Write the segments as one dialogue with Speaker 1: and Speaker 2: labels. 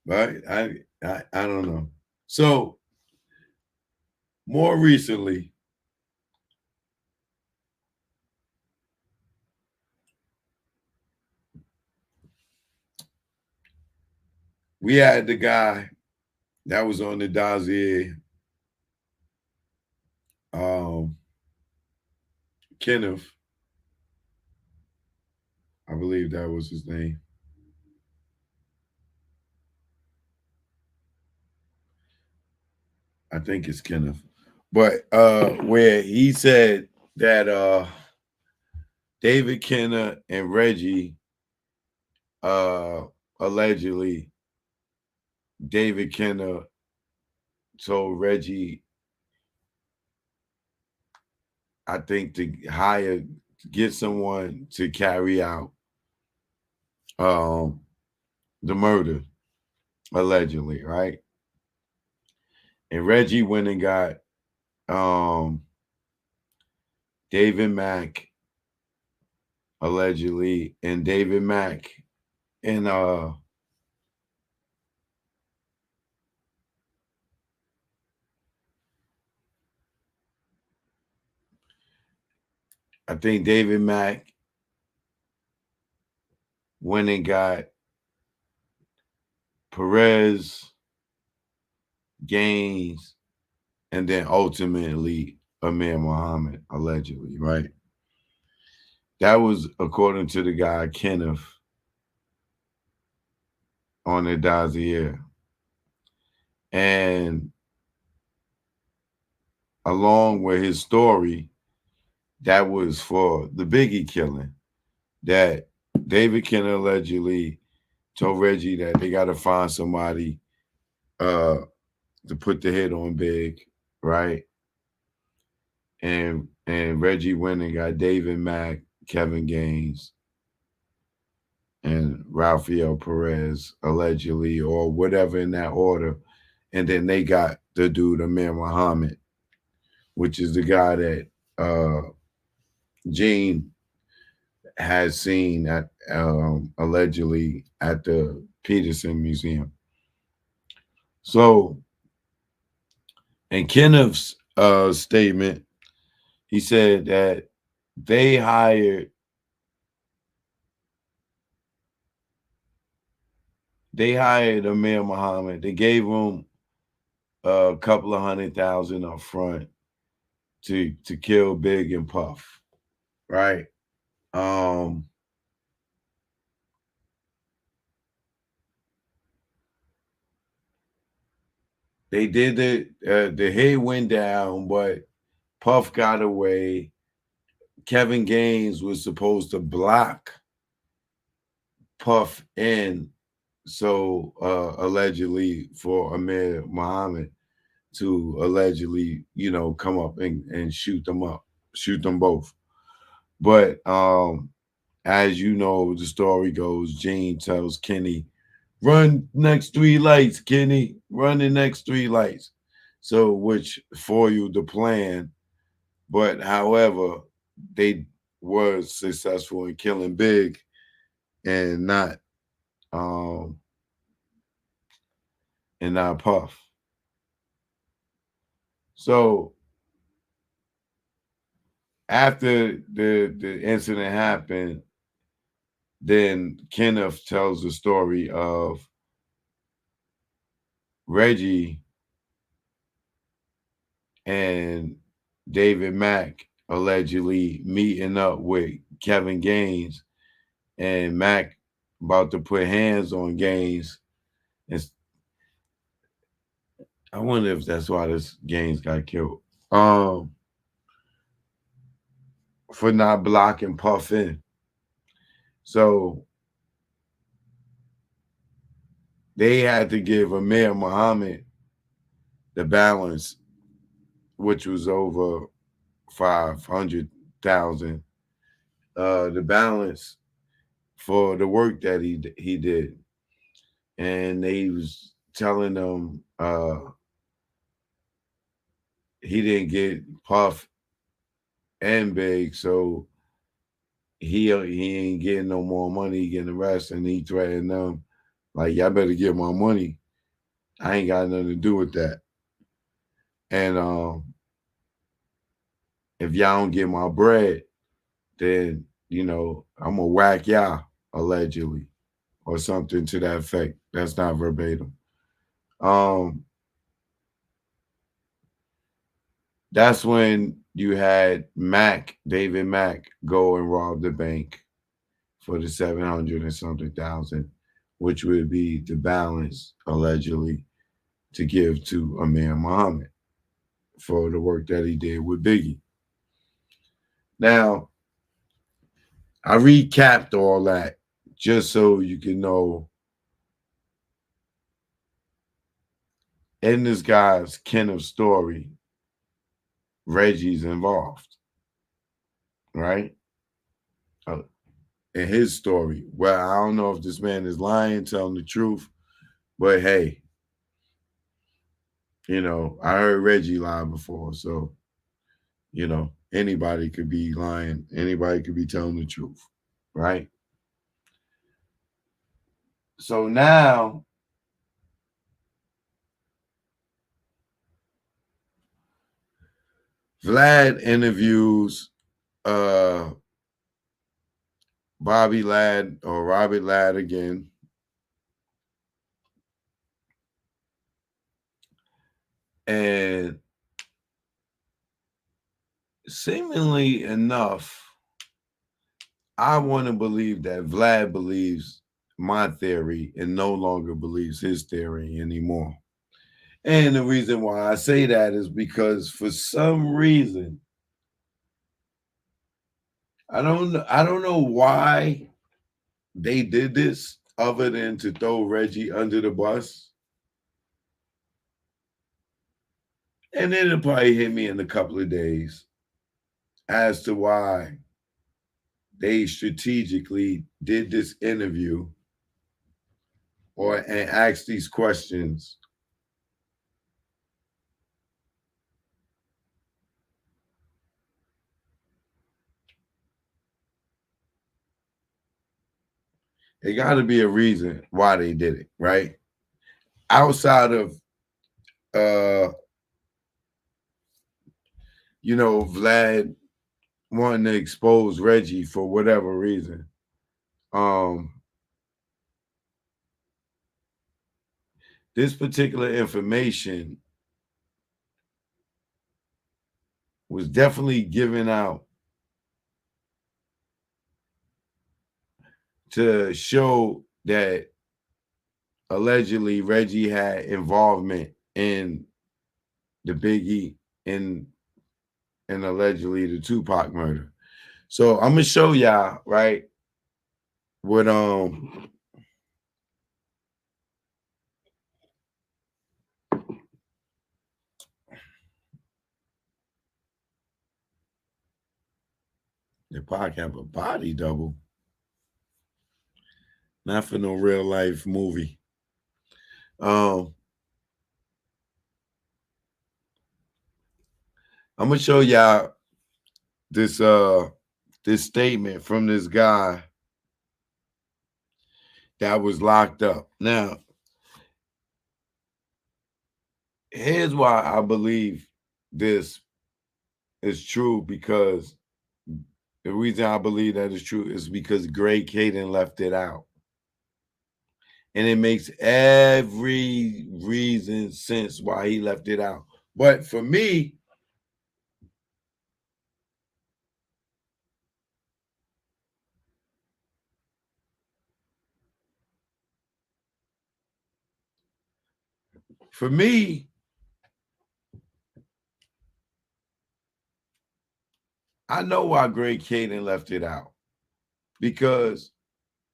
Speaker 1: Right? I don't know. So more recently, we had the guy that was on the dossier, um, Kenneth, I believe that was his name. I think it's Kenneth. But where he said that David Kenner and Reggie uh allegedly David Kenner told Reggie, I think, to get someone to carry out um the murder, allegedly, right? And Reggie went and got um David Mack, allegedly, and David Mack and I think David Mack went and got Perez, Gaines, and then ultimately Amir Muhammad, allegedly, right? That was according to the guy Kenneth on the dossier. And along with his story, that was for the Biggie killing, that David Kenner allegedly told Reggie that they got to find somebody uh, to put the hit on Big, right? And Reggie went and got David Mack, Kevin Gaines, and Rafael Perez, allegedly, or whatever in that order. And then they got the dude Amir Muhammad, which is the guy that Gene has seen at allegedly at the Peterson Museum. So, in Kenneth's statement, he said that they hired Amir Muhammad. They gave him a couple of 100,000 up front to kill Big and Puff, right? Um, they did the hit went down, but Puff got away. Kevin Gaines was supposed to block Puff in, so allegedly for Amir Muhammad to allegedly, come up and shoot them up, shoot them both. But as you know, the story goes, Gene tells Kenny, run next three lights, Kenny, run the next three lights. So which foiled the plan. But however, they were successful in killing Big and um not Puff. So after the incident happened, then Kenneth tells the story of Reggie and David Mack allegedly meeting up with Kevin Gaines, and Mack about to put hands on Gaines. And I wonder if that's why this Gaines got killed. For not blocking Puff in. So they had to give Amir Muhammad the balance, which was over 500,000. The balance for the work that he did, and they was telling them he didn't get Puff and Big, so he ain't getting no more money, he getting the rest, and he threatened them Like, y'all better get my money. I ain't got nothing to do with that. And if y'all don't get my bread, then I'm gonna whack y'all, allegedly, or something to that effect. That's not verbatim. Um, that's when you had David Mack, go and rob the bank for the 700 and something thousand, which would be the balance, allegedly, to give to Amir Muhammad for the work that he did with Biggie. Now, I recapped all that just so you can know, in this guy's Kenneth story, Reggie's involved, right? Uh, in his story. Well, I don't know if this man is lying, telling the truth, but hey, I heard Reggie lie before, so anybody could be lying, anybody could be telling the truth, right? So now Vlad interviews Bobby Ladd, or Robert Ladd again. And seemingly enough, I want to believe that Vlad believes my theory and no longer believes his theory anymore. And the reason why I say that is because for some reason, I don't know why they did this other than to throw Reggie under the bus. And then it'll probably hit me in a couple of days as to why they strategically did this interview and asked these questions. It got to be a reason why they did it, right? Outside of Vlad wanting to expose Reggie for whatever reason. This particular information was definitely given out to show that allegedly Reggie had involvement in the Biggie and allegedly the Tupac murder. So I'm gonna show y'all, right, what the Pac have a body double. Not for no real life movie. I'm gonna show y'all this this statement from this guy that was locked up. Now, here's why I believe this is true, because the reason I believe that is true is because Greg Caden left it out. And it makes every reason sense why he left it out. But for me, I know why Greg Caden left it out. Because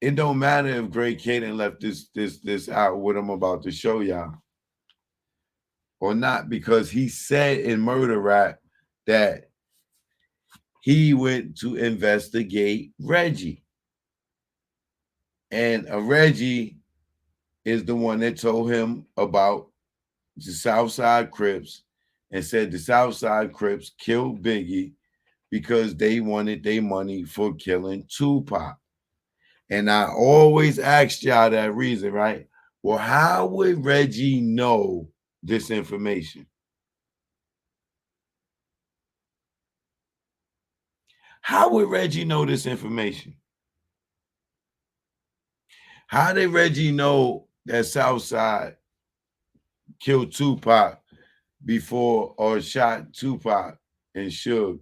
Speaker 1: it don't matter if Greg Caden left this out, what I'm about to show y'all, or not, because he said in Murder Rap that he went to investigate Reggie. And Reggie is the one that told him about the Southside Crips and said the Southside Crips killed Biggie because they wanted their money for killing Tupac. And I always asked y'all that reason, right? Well, how would Reggie know this information? How would Reggie know this information? How did Reggie know that Southside killed Tupac before, or shot Tupac and Suge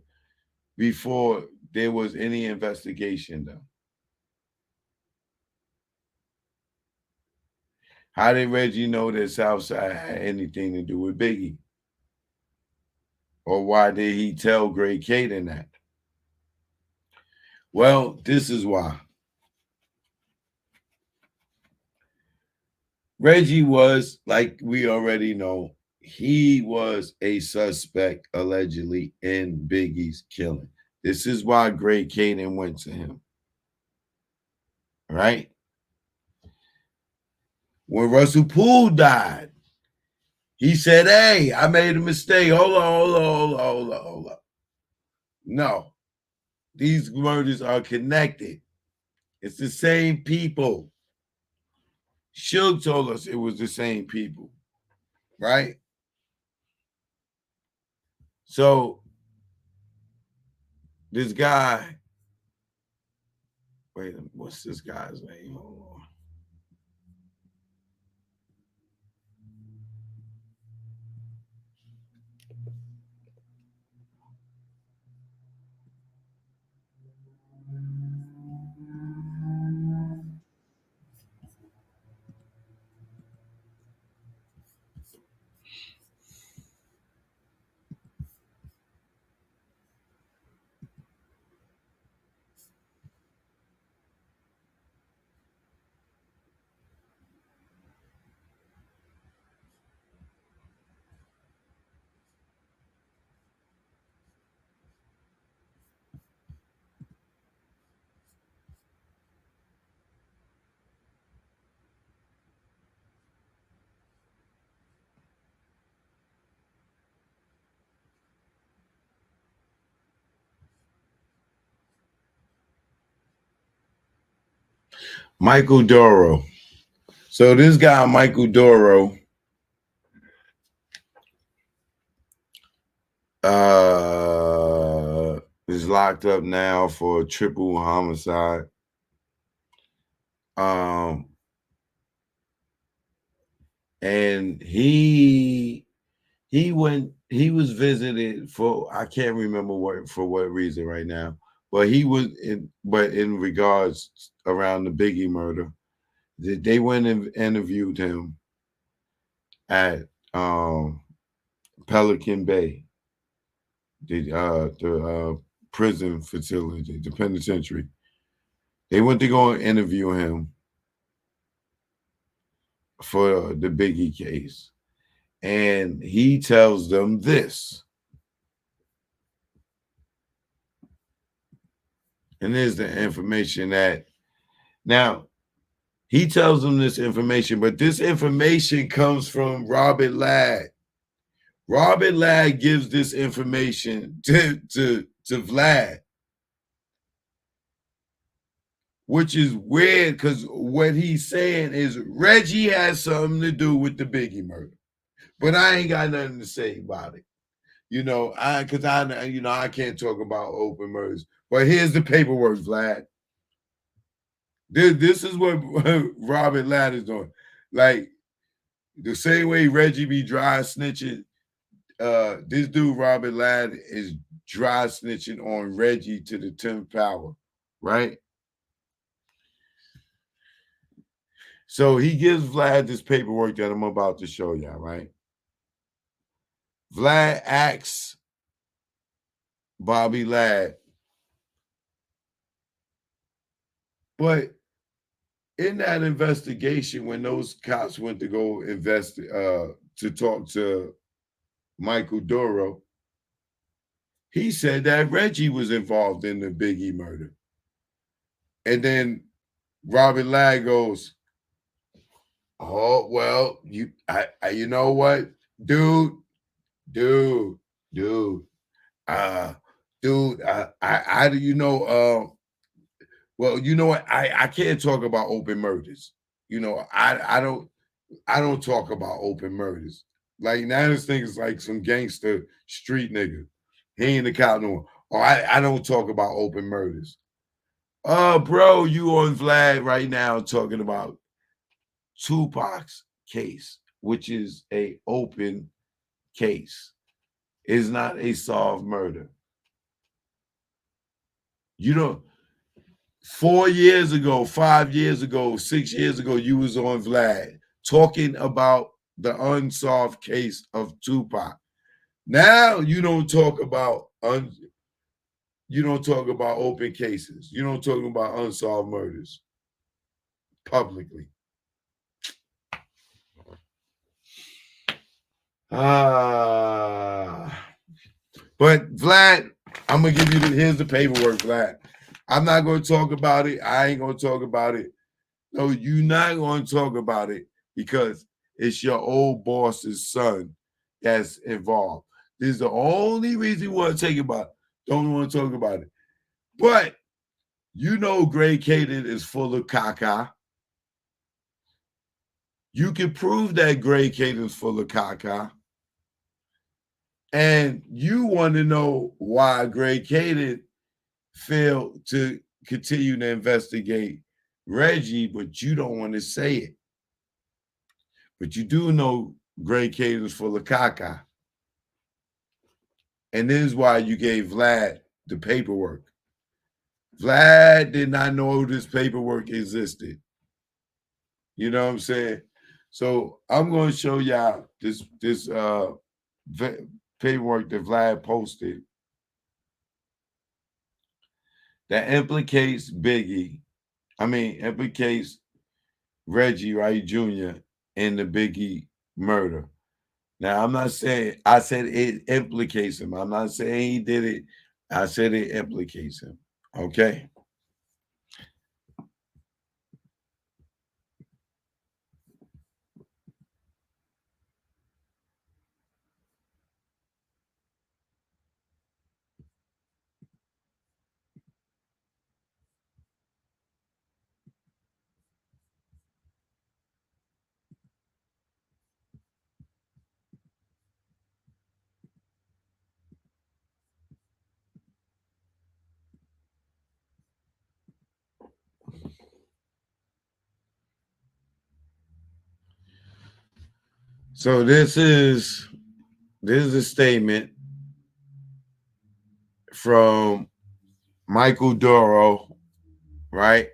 Speaker 1: before there was any investigation done? How did Reggie know that Southside had anything to do with Biggie? Or why did he tell Greg Caden that? Well, this is why. Reggie was, like we already know, he was a suspect allegedly in Biggie's killing. This is why Greg Caden went to him. Right? When Russell Poole died, he said, "Hey, I made a mistake. Hold on, hold on. No, these murders are connected. It's the same people." Suge told us it was the same people, right? So this guy, wait, what's this guy's name? Hold on. Michael Doro. So this guy, Michael Doro, is locked up now for triple homicide. Um, and he was visited for, I can't remember what reason right now, but in regards around the Biggie murder, they went and interviewed him at Pelican Bay, the prison facility, the penitentiary. They went to go and interview him for the Biggie case. And he tells them this. And there's the information that now he tells them this information, but this information comes from Robert Ladd. Robert Ladd gives this information to Vlad, which is weird because what he's saying is Reggie has something to do with the Biggie murder. But I ain't got nothing to say about it. I can't talk about open murders. But here's the paperwork, Vlad. This is what Robert Ladd is doing. Like the same way Reggie be dry snitching, this dude Robert Ladd is dry snitching on Reggie to the 10th power, right? So he gives Vlad this paperwork that I'm about to show y'all, right? Vlad asks Bobby Ladd, but in that investigation, when those cops went to go to talk to Michael Doro, he said that Reggie was involved in the Biggie murder. And then Robert Ladd goes, "Oh well, you know what, dude, dude, dude, dude, I you know, well, you know what, I can't talk about open murders. You know, I don't. I don't talk about open murders. Like now this thing is like some gangster street nigga. He ain't the cop no more. Or I don't talk about open murders. Bro, you on Vlad right now talking about Tupac's case, which is a open case. Is not a solved murder. You don't 4 years ago, 5 years ago, 6 years ago, you was on Vlad talking about the unsolved case of Tupac. Now you don't talk about you don't talk about open cases. You don't talk about unsolved murders publicly. But Vlad, I'm gonna give you here's the paperwork, Vlad. I'm not gonna talk about it. I ain't gonna talk about it. No, you're not gonna talk about it because it's your old boss's son that's involved. This is the only reason you want to take about it. Don't want to talk about it. But you know Greg Caden is full of caca. You can prove that Greg Caden is full of caca. And you want to know why Greg Caden failed to continue to investigate Reggie, but you don't want to say it. But you do know Greg Caden is full of caca. And this is why you gave Vlad the paperwork. Vlad did not know this paperwork existed. You know what I'm saying? So I'm going to show y'all this paperwork that Vlad posted that implicates implicates Reggie Wright Jr. in the Biggie murder. Now, I'm not saying, I said it implicates him. I'm not saying he did it. I said it implicates him. Okay? So this is a statement from Michael Doro, right?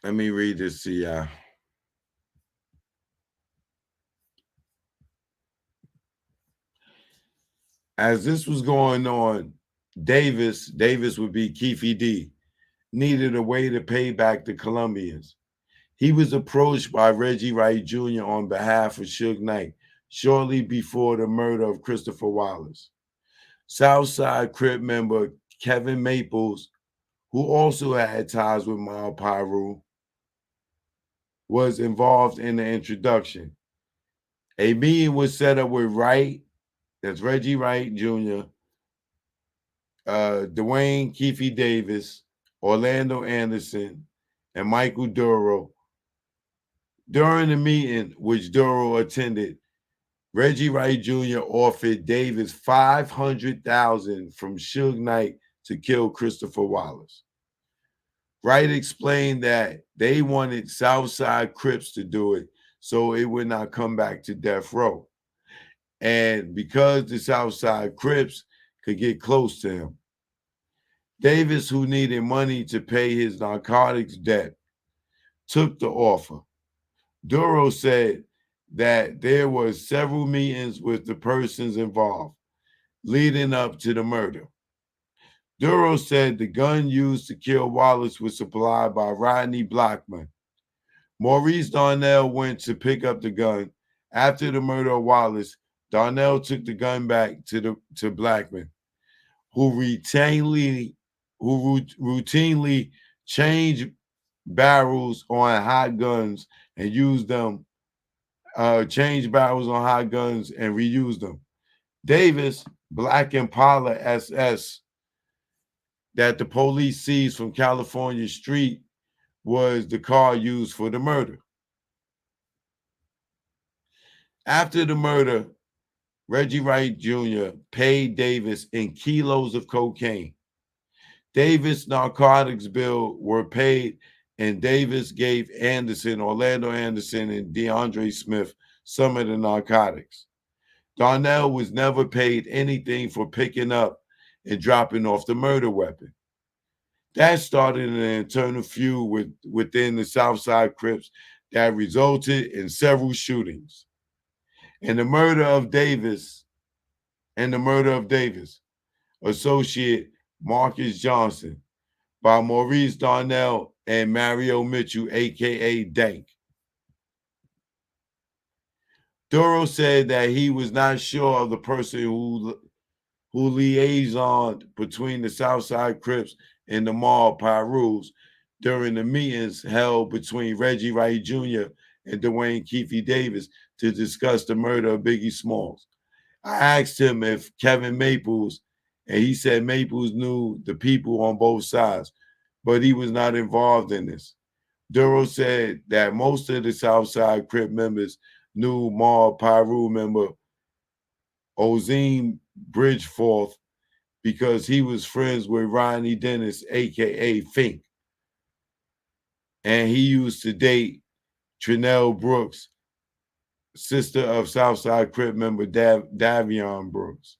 Speaker 1: Let me read this to y'all. As this was going on, Davis would be Keefe D, needed a way to pay back the Colombians. He was approached by Reggie Wright Jr. on behalf of Suge Knight shortly before the murder of Christopher Wallace. Southside Crip member Kevin Maples, who also had ties with Mal Pyru, was involved in the introduction. A meeting was set up with Wright, that's Reggie Wright Jr., Dwayne Keefe Davis, Orlando Anderson, and Michael Duro. During the meeting, which Duro attended, Reggie Wright Jr. offered Davis $500,000 from Suge Knight to kill Christopher Wallace. Wright explained that they wanted Southside Crips to do it so it would not come back to death row. And because the Southside Crips could get close to him. Davis, who needed money to pay his narcotics debt, took the offer. Duro said that there were several meetings with the persons involved leading up to the murder. Duro said the gun used to kill Wallace was supplied by Rodney Blackman. Maurice Darnell went to pick up the gun. After the murder of Wallace, Darnell took the gun back to Blackman, who routinely changed barrels on hot guns and used them, change barrels on hot guns and reused them. Davis, Black Impala SS, that the police seized from California Street, was the car used for the murder. After the murder, Reggie Wright Jr. paid Davis in kilos of cocaine. Davis' narcotics bill were paid, and Davis gave Orlando Anderson, and DeAndre Smith some of the narcotics. Darnell was never paid anything for picking up and dropping off the murder weapon. That started an internal feud within the Southside Crips that resulted in several shootings. And the murder of Davis, associate Marcus Johnson, by Maurice Darnell and Mario Mitchell, aka Dank. Duro said that he was not sure of the person who liaisoned between the Southside Crips and the Mall Pyrus during the meetings held between Reggie Wright Jr. and Dwayne Keefe Davis to discuss the murder of Biggie Smalls. I asked him if Kevin Maples, and he said Maples knew the people on both sides, but he was not involved in this. Duro said that most of the Southside Crip members knew Mall Pyru member Ozine Bridgeforth because he was friends with Ronnie Dennis, aka Fink, and he used to date Trinell Brooks, sister of Southside Crip member Davion Brooks.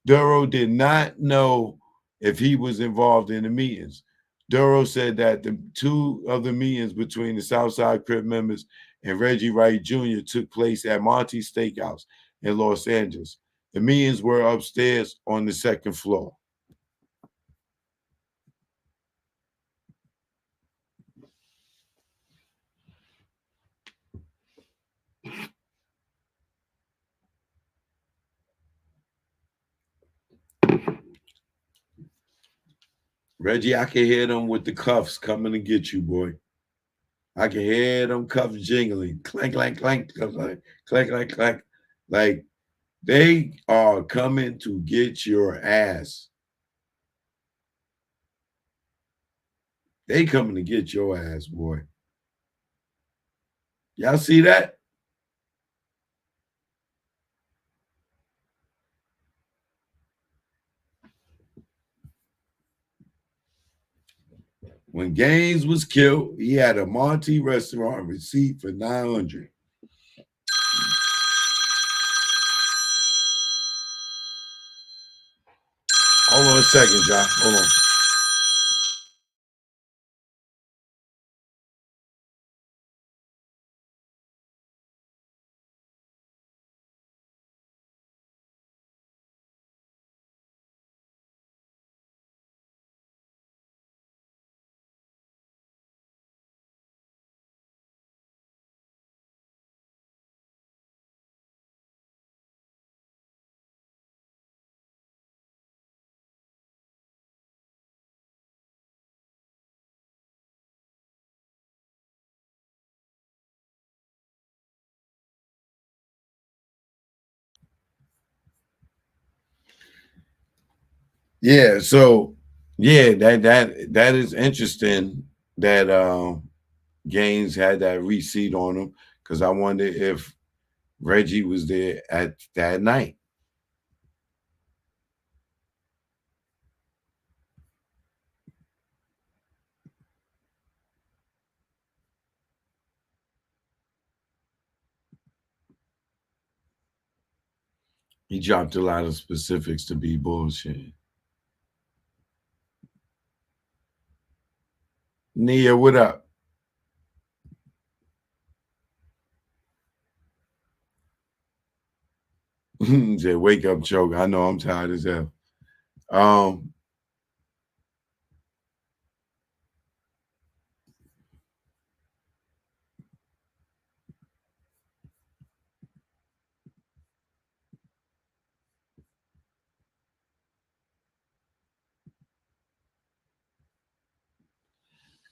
Speaker 1: Duro did not know if he was involved in the meetings. Duro said that the two of the meetings between the Southside Crip members and Reggie Wright Jr. took place at Monty Steakhouse in Los Angeles. The meetings were upstairs on the second floor. Reggie, I can hear them with the cuffs coming to get you, boy. I can hear them cuffs jingling. Clank, clank, clank, clank, clank, clank, clank. Like they are coming to get your ass. They coming to get your ass, boy. Y'all see that? When Gaines was killed, he had a Monty restaurant receipt for $900. Hold on a second, John. Hold on. Yeah, so yeah, that is interesting that Gaines had that receipt on him because I wonder if Reggie was there at that night. He dropped a lot of specifics to be bullshit. Nia, what up? Said, wake up, choke. I know I'm tired as hell. Um,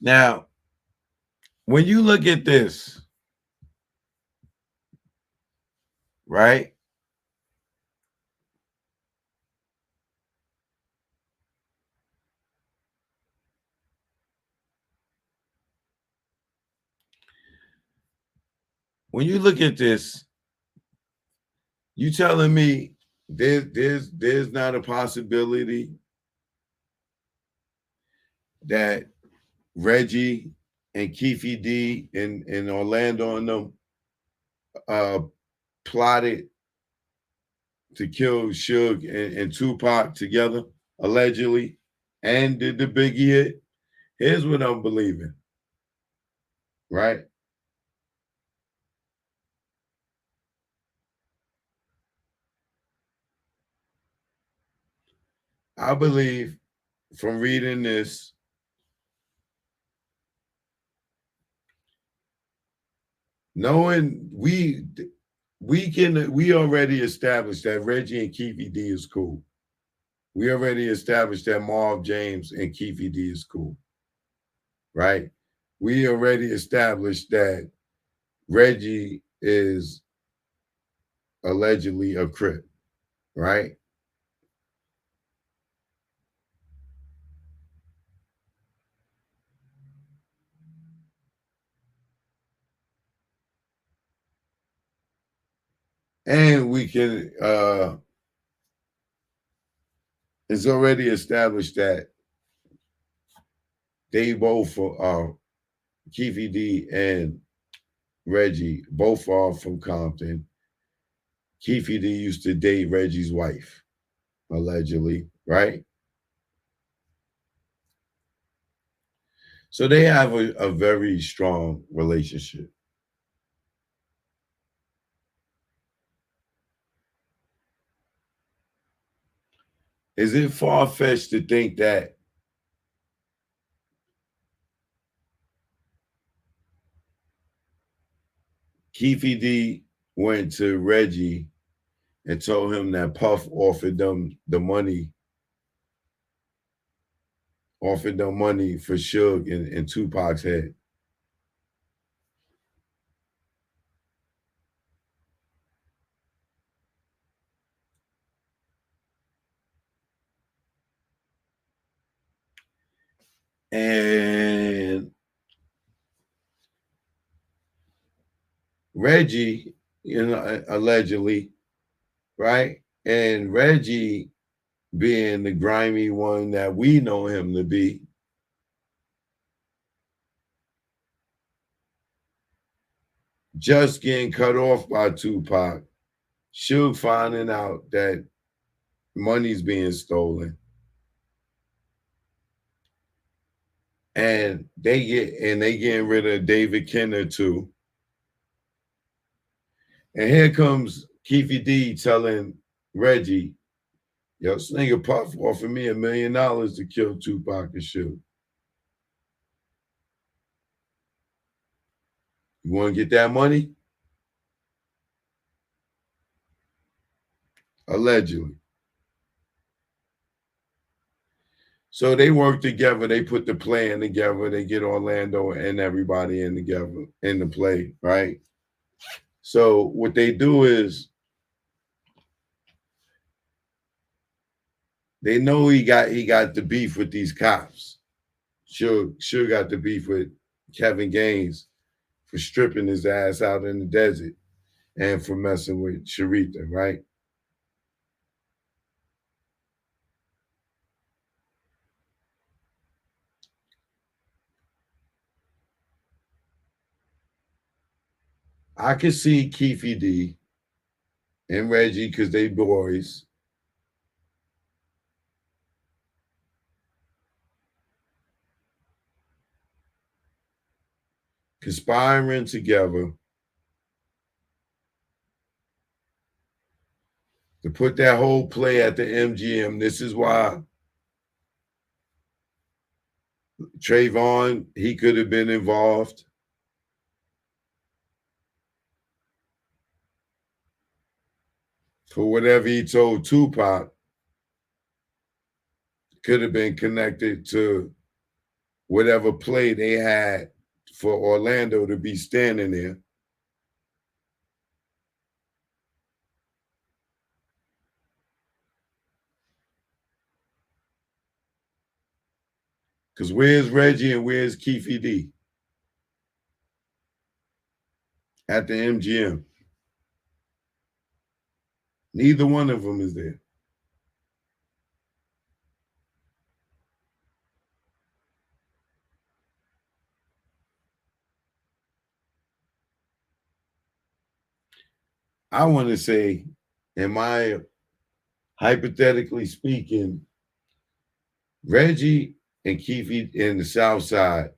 Speaker 1: Now, when you look at this, right? when you look at this, you telling me there's not a possibility that Reggie and Keefe D and Orlando and them uh plotted to kill Suge and Tupac together, allegedly, and did the Biggie hit? Here's what I'm believing, right? I believe from reading this, knowing we already established that Reggie and Keefe D is cool. We already established that Marv James and Keefe D is cool, right? We already established that Reggie is allegedly a Crip, right? And we can it's already established that they both are Keefe D and Reggie, both are from Compton. Keefe D used to date Reggie's wife, allegedly, right? So they have a very strong relationship. Is it far fetched to think that Keefe D went to Reggie and told him that Puff offered them money for Suge and Tupac's head? And Reggie, allegedly, right? And Reggie, being the grimy one that we know him to be, just getting cut off by Tupac, Suge finding out that money's being stolen, and they getting rid of David Kenner too. And here comes Keefe D telling Reggie, yo, this nigga Puff offered me $1 million to kill Tupac and Suge. You want to get that money? Allegedly. So they work together. They put the plan together. They get Orlando and everybody in together in the play, right? So what they do is they know he got the beef with these cops. Sure got the beef with Kevin Gaines for stripping his ass out in the desert and for messing with Sharita, right? I could see Keefe D and Reggie because they boys conspiring together to put that whole play at the MGM. This is why Trayvon, he could have been involved for whatever he told Tupac, could have been connected to whatever play they had for Orlando to be standing there. Because where's Reggie and where's Keefe D? at the MGM. Neither one of them is there. I want to say, am I hypothetically speaking, Reggie and Keefe in the South Side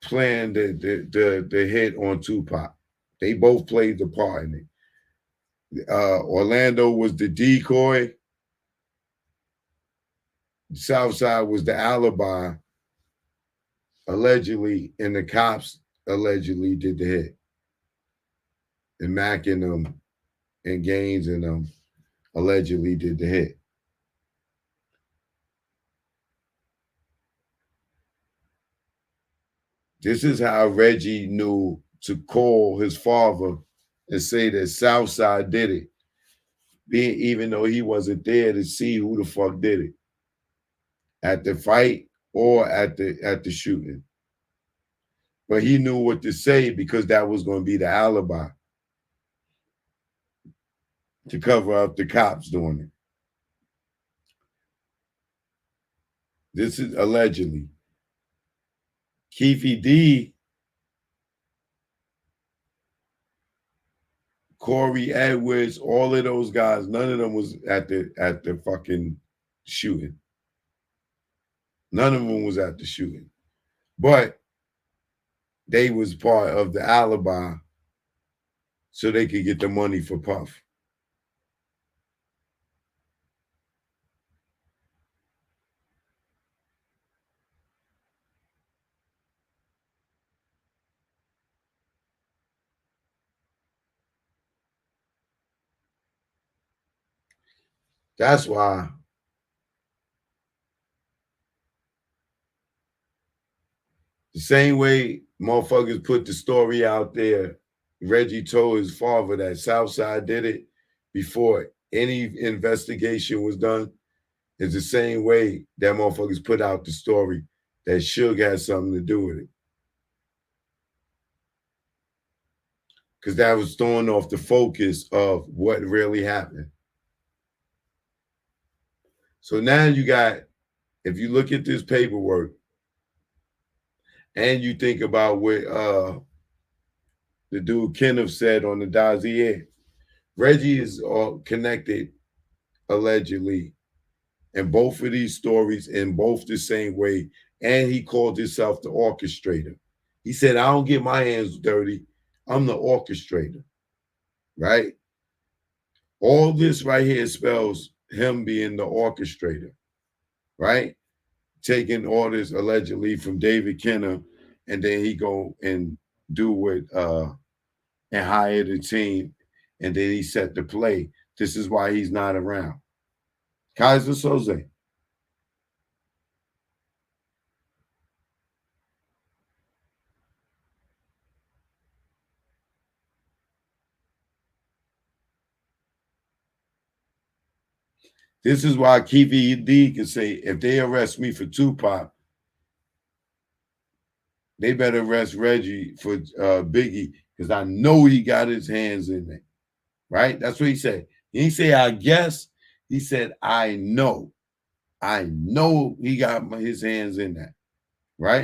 Speaker 1: planned the hit on Tupac. They both played the part in it. Orlando was the decoy. South Side was the alibi, allegedly, and the cops allegedly did the hit. And Mac and them and Gaines and them allegedly did the hit. This is how Reggie knew to call his father and say that Southside did it, even though he wasn't there to see who the fuck did it at the fight or at the shooting. But he knew what to say because that was going to be the alibi to cover up the cops doing it. This is allegedly. Keefe D, Corey Edwards, all of those guys, none of them was at the fucking shooting. None of them was at the shooting. But they was part of the alibi so they could get the money for Puff. That's why the same way motherfuckers put the story out there, Reggie told his father that Southside did it before any investigation was done, is the same way that motherfuckers put out the story that Suge had something to do with it. Because that was throwing off the focus of what really happened. So now you got, if you look at this paperwork and you think about what the dude Kenneth said on the dossier, Reggie is connected allegedly in both of these stories in both the same way, and he called himself the orchestrator. He said, I don't get my hands dirty. I'm the orchestrator, right? All this right here spells him being the orchestrator, right? Taking orders allegedly from David Kenner, and then he go and do what and hire the team, and then he set the play. This is why he's not around. Kaiser Soze. This is why Keefe D can say, if they arrest me for Tupac, they better arrest Reggie for Biggie, because I know he got his hands in there. Right? That's what he said. He didn't say, I guess. He said, I know. I know he got his hands in that. Right?